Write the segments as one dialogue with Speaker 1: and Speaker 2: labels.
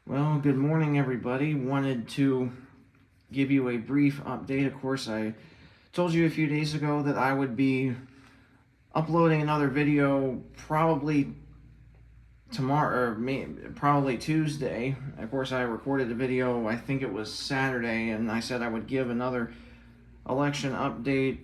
Speaker 1: Well, good morning, everybody. Wanted to give you a brief update. Of course, I told you a few days ago that I would be uploading another video probably tomorrow, or probably Tuesday. Of course, I recorded a video, I think it was Saturday, and I said I would give another election update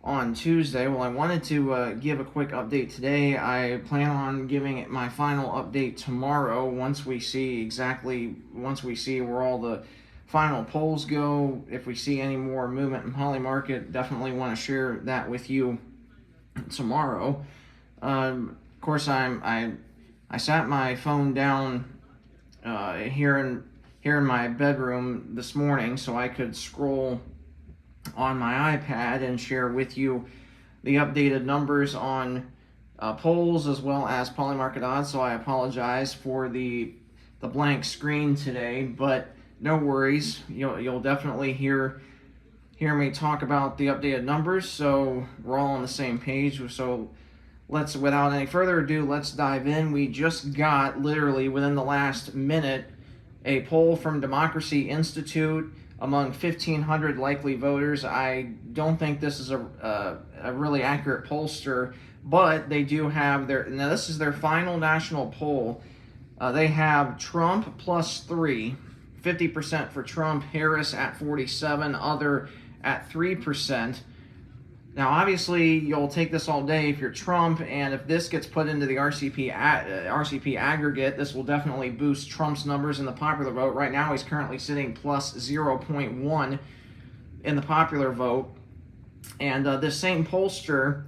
Speaker 1: on Tuesday. Well, I wanted to give a quick update today. I plan on giving it my final update tomorrow once we see where all the final polls go. If we see any more movement in Poly Market, definitely want to share that with you tomorrow. Of course, I sat my phone down here in my bedroom this morning so I could scroll on my iPad and share with you the updated numbers on polls as well as Poly Market odds. So I apologize for the blank screen today, but no worries. You'll definitely hear me talk about the updated numbers, so we're all on the same page. So without any further ado, let's dive in. We just got, literally within the last minute, a poll from Democracy Institute among 1,500 likely voters. I don't think this is a really accurate pollster, but they do have now this is their final national poll. They have Trump plus 50% for Trump, Harris at 47, other at 3%. Now, obviously, you'll take this all day if you're Trump, and if this gets put into the RCP aggregate, this will definitely boost Trump's numbers in the popular vote. Right now, he's currently sitting plus 0.1 in the popular vote. And this same pollster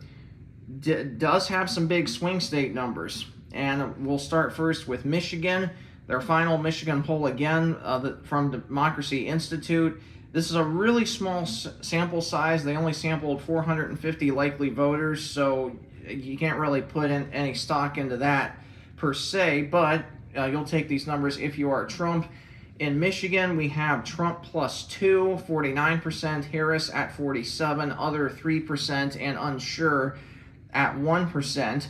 Speaker 1: does have some big swing state numbers. And we'll start first with Michigan. Their final Michigan poll again from Democracy Institute. This is a really small sample size. They only sampled 450 likely voters, so you can't really put in any stock into that per se, but you'll take these numbers if you are Trump. In Michigan, we have Trump plus 49%, Harris at 47%, other 3%, and unsure at 1%.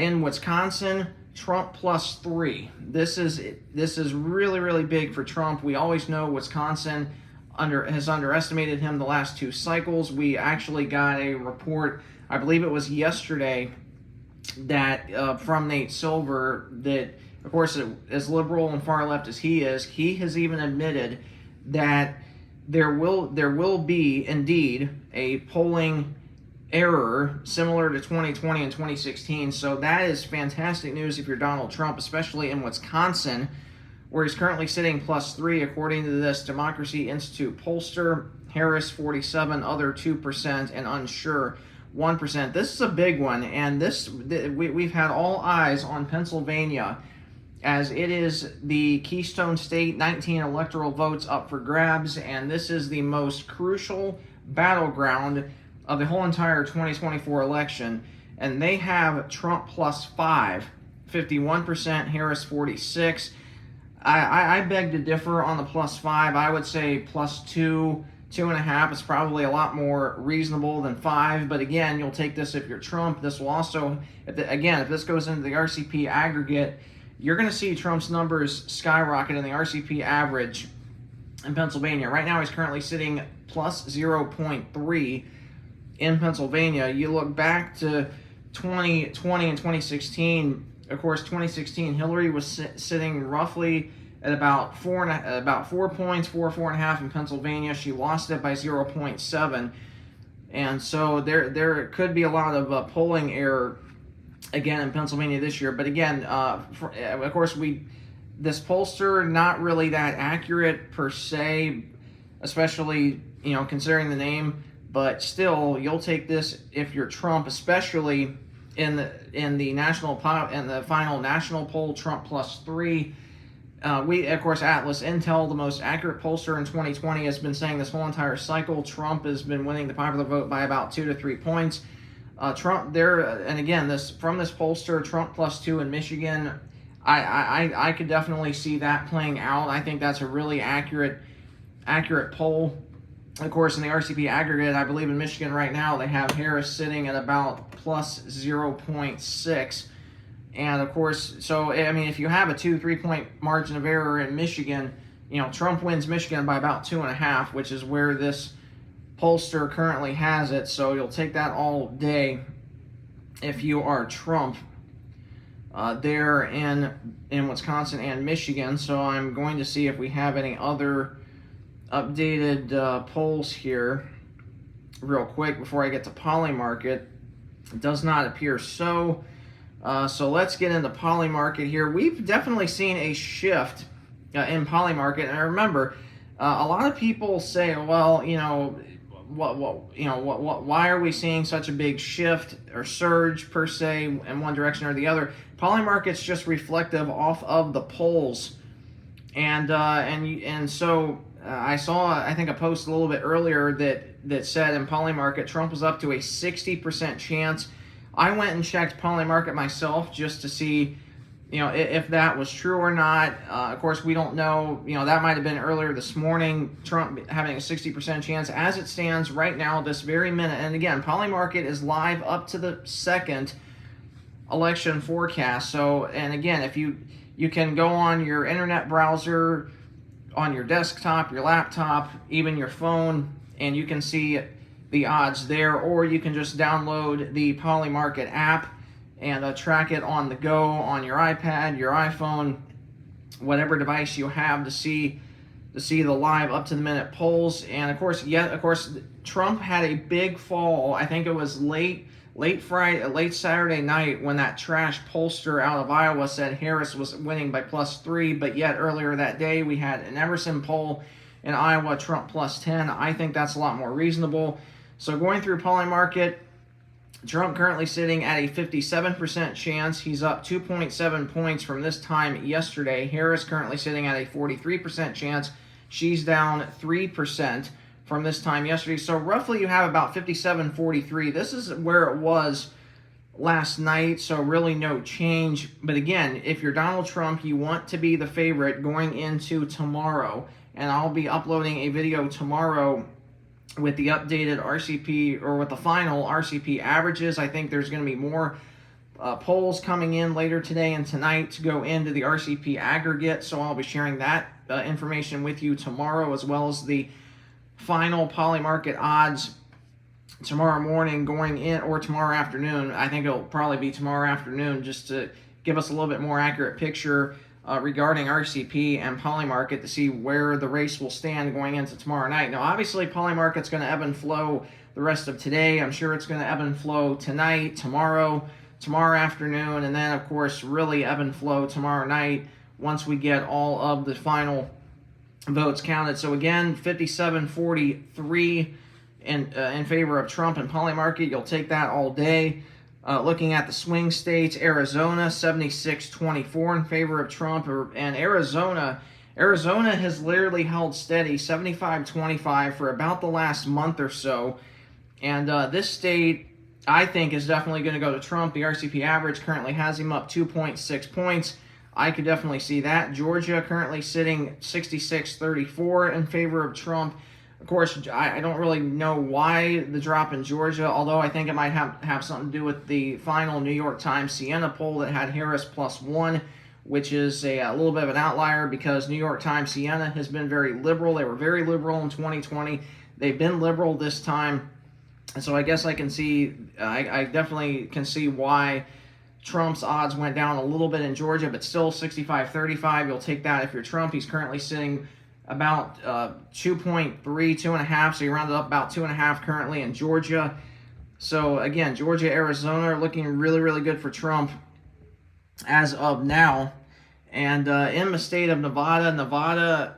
Speaker 1: In Wisconsin, Trump plus 3. This is really, really big for Trump. We always know Wisconsin has underestimated him the last two cycles. We actually got a report, I believe it was yesterday, that from Nate Silver, that of course, as liberal and far left as he has even admitted that there will be indeed a polling error similar to 2020 and 2016. So that is fantastic news if you're Donald Trump, especially in Wisconsin, where he's currently sitting plus 3, according to this Democracy Institute pollster. Harris 47, other 2%, and unsure 1%. This is a big one, and we've had all eyes on Pennsylvania, as it is the Keystone State, 19 electoral votes up for grabs, and this is the most crucial battleground of the whole entire 2024 election. And they have Trump plus 5, 51%, Harris 46. I beg to differ on the plus 5. I would say plus 2, 2.5 is probably a lot more reasonable than 5. But again, you'll take this if you're Trump. This will also, if this goes into the RCP aggregate, you're going to see Trump's numbers skyrocket in the RCP average in Pennsylvania. Right now, he's currently sitting plus 0.3 in Pennsylvania. You look back to 2020 and 2016. Of course, 2016, Hillary was sitting roughly at about 4 points, 4.5 in Pennsylvania. She lost it by 0.7, and so there could be a lot of polling error again in Pennsylvania this year. But again, of course, this pollster not really that accurate per se, especially considering the name. But still, you'll take this if you're Trump, especially in the final national poll, Trump plus 3. Of course, Atlas Intel, the most accurate pollster in 2020, has been saying this whole entire cycle Trump has been winning the popular vote by about 2 to 3 points. Trump there, and again, from this pollster, Trump plus 2 in Michigan. I could definitely see that playing out. I think that's a really accurate poll. Of course, in the RCP aggregate, I believe in Michigan right now, they have Harris sitting at about plus 0.6. And of course, so I mean, if you have a 2-3 point margin of error in Michigan, Trump wins Michigan by about 2.5, which is where this pollster currently has it. So you'll take that all day if you are Trump there in Wisconsin and Michigan. So I'm going to see if we have any other updated polls here real quick before I get to Polymarket. It does not appear so. So let's get into Polymarket here. We've definitely seen a shift in Polymarket, and I remember a lot of people say, well, why are we seeing such a big shift or surge per se in one direction or the other? Polymarket's just reflective off of the polls, and so I saw, I think, a post a little bit earlier that said in Polymarket Trump was up to a 60% chance. I went and checked Polymarket myself just to see, if that was true or not. Of course, we don't know. That might have been earlier this morning, Trump having a 60% chance. As it stands right now, this very minute, and again, Polymarket is live up to the second election forecast. So, and again, if you can go on your internet browser, on your desktop, your laptop, even your phone, and you can see the odds there, or you can just download the Polymarket app and track it on the go on your iPad, your iPhone, whatever device you have to see the live up to the minute polls. And of course, Trump had a big fall. I think it was late Saturday night when that trash pollster out of Iowa said Harris was winning by +3, but yet earlier that day we had an Emerson poll in Iowa, Trump +10. I think that's a lot more reasonable. So going through Polymarket, Trump currently sitting at a 57% chance. He's up 2.7 points from this time yesterday. Harris currently sitting at a 43% chance. She's down 3% from this time yesterday. So roughly you have about 57-43. This is where it was last night, so really no change. But again, if you're Donald Trump, you want to be the favorite going into tomorrow. And I'll be uploading a video tomorrow with the updated RCP, or with the final RCP averages. I think there's going to be more polls coming in later today and tonight to go into the RCP aggregate, so I'll be sharing that information with you tomorrow, as well as the final Polymarket odds tomorrow morning going in, or tomorrow afternoon. I think it'll probably be tomorrow afternoon, just to give us a little bit more accurate picture regarding RCP and Polymarket, to see where the race will stand going into tomorrow night. Now, obviously, Polymarket's going to ebb and flow the rest of today. I'm sure it's going to ebb and flow tonight, tomorrow afternoon, and then, of course, really ebb and flow tomorrow night once we get all of the final votes counted. So again, 57-43 in favor of Trump and Polymarket. You'll take that all day. Looking at the swing states, Arizona 76-24 in favor of Trump, and Arizona has literally held steady 75-25 for about the last month or so. And this state, I think, is definitely going to go to Trump. The RCP average currently has him up 2.6 points. I could definitely see that. Georgia currently sitting 66-34 in favor of Trump. Of course, I don't really know why the drop in Georgia, although I think it might have something to do with the final New York Times Siena poll that had Harris +1, which is a little bit of an outlier, because New York Times Siena has been very liberal. They were very liberal in 2020. They've been liberal this time. And so I guess I can see, I definitely can see why Trump's odds went down a little bit in Georgia, but still 65-35. You'll take that if you're Trump. He's currently sitting about 2.3, 2.5, so you rounded up about 2.5 currently in Georgia. So again, Georgia, Arizona are looking really, really good for Trump as of now. And in the state of Nevada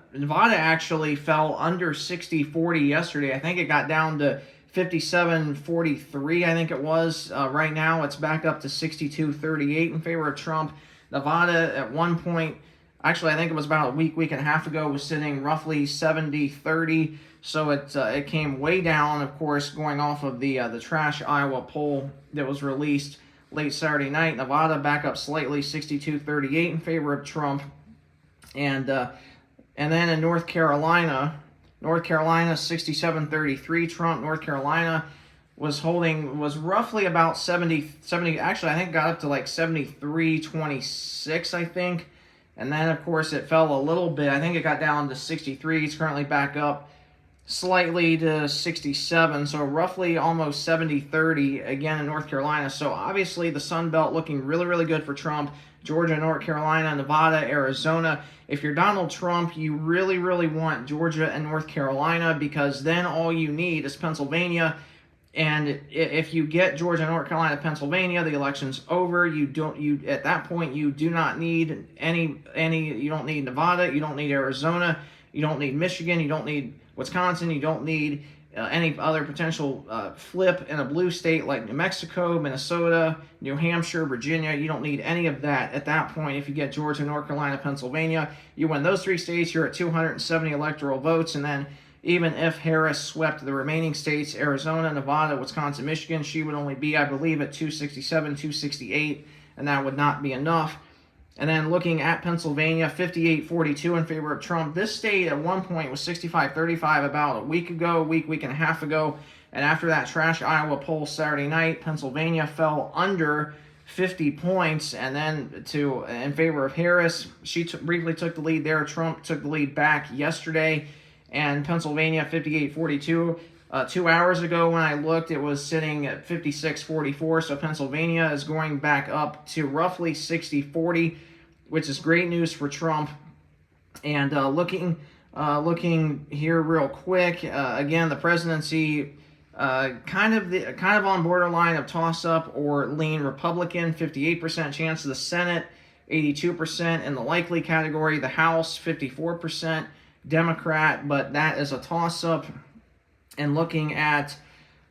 Speaker 1: actually fell under 60-40 yesterday. I think it got down to 57-43, I think it was. Right now, it's back up to 62-38 in favor of Trump. Nevada at one point, actually, I think it was about a week and a half ago, was sitting roughly 70-30. So it came way down, of course, going off of the trash Iowa poll that was released late Saturday night. Nevada back up slightly, 62-38 in favor of Trump. And then in North Carolina 67-33 Trump. North Carolina was roughly about 70, actually I think got up to like 73.26, I think. And then of course it fell a little bit. I think it got down to 63. It's currently back up slightly to 67, so roughly almost 70-30 again in North Carolina. So obviously the Sun Belt looking really, really good for Trump. Georgia, North Carolina, Nevada, Arizona. If you're Donald Trump, you really, really want Georgia and North Carolina, because then all you need is Pennsylvania. And if you get Georgia, North Carolina, Pennsylvania, the election's over. At that point you do not need any. You don't need Nevada. You don't need Arizona. You don't need Michigan. You don't need Wisconsin. You don't need any other potential flip in a blue state like New Mexico, Minnesota, New Hampshire, Virginia. You don't need any of that at that point. If you get Georgia, North Carolina, Pennsylvania, you win those 3 states, you're at 270 electoral votes. And then even if Harris swept the remaining states, Arizona, Nevada, Wisconsin, Michigan, she would only be, I believe, at 267, 268, and that would not be enough. And then looking at Pennsylvania, 58-42 in favor of Trump. This state at one point was 65-35 about a week and a half ago. And after that trash Iowa poll Saturday night, Pennsylvania fell under 50 points, and then in favor of Harris. She briefly took the lead there. Trump took the lead back yesterday. And Pennsylvania, 58-42. 2 hours ago when I looked, it was sitting at 56-44, so Pennsylvania is going back up to roughly 60-40, which is great news for Trump. And looking here real quick, again, the presidency kind of on borderline of toss-up or lean Republican, 58% chance of the Senate, 82% in the likely category, the House, 54% Democrat, but that is a toss-up. And looking at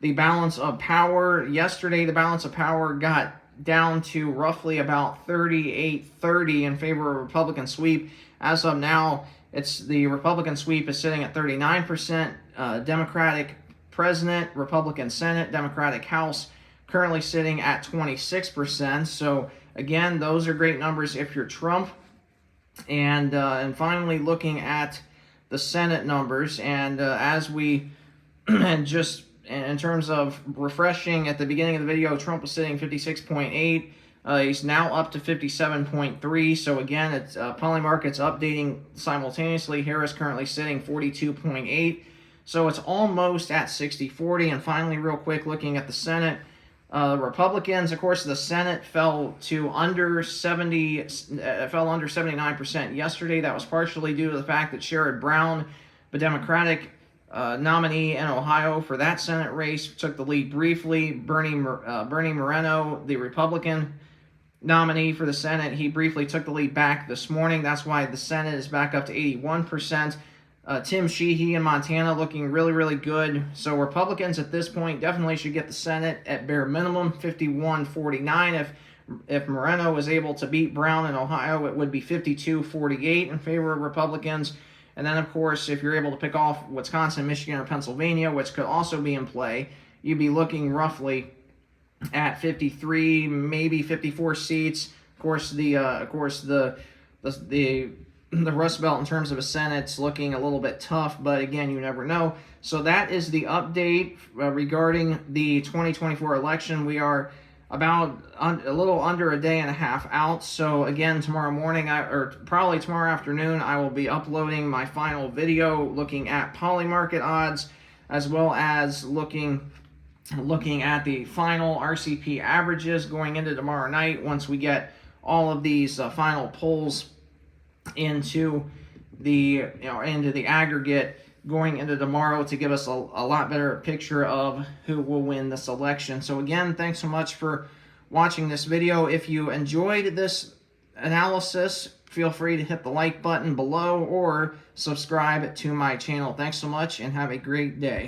Speaker 1: the balance of power, yesterday the balance of power got down to roughly about 38-30 in favor of Republican sweep. As of now, the Republican sweep is sitting at 39%, Democratic President, Republican Senate, Democratic House currently sitting at 26%. So again, those are great numbers if you're Trump. And finally, looking at the Senate numbers, and as we and just in terms of refreshing, at the beginning of the video, Trump was sitting 56.8. He's now up to 57.3. So again, it's Polymarket's updating simultaneously. Harris currently sitting 42.8. So it's almost at 60-40. And finally, real quick, looking at the Senate, Republicans, of course, the Senate fell under 79% yesterday. That was partially due to the fact that Sherrod Brown, the Democratic nominee in Ohio for that Senate race, took the lead briefly. Bernie Moreno, the Republican nominee for the Senate, he briefly took the lead back this morning. That's why the Senate is back up to 81%. Tim Sheehy in Montana looking really, really good. So Republicans at this point definitely should get the Senate at bare minimum, 51-49. If Moreno was able to beat Brown in Ohio, it would be 52-48 in favor of Republicans. And then, of course, if you're able to pick off Wisconsin, Michigan, or Pennsylvania, which could also be in play, you'd be looking roughly at 53, maybe 54 seats. Of course, the Rust Belt in terms of a Senate's looking a little bit tough, but again, you never know. So that is the update regarding the 2024 election. We are about a little under a day and a half out. So again, tomorrow morning, or probably tomorrow afternoon, I will be uploading my final video looking at Polymarket odds, as well as looking at the final RCP averages going into tomorrow night once we get all of these final polls into the aggregate going into tomorrow to give us a lot better picture of who will win this election. So again, thanks so much for watching this video. If you enjoyed this analysis, feel free to hit the like button below or subscribe to my channel. Thanks so much and have a great day.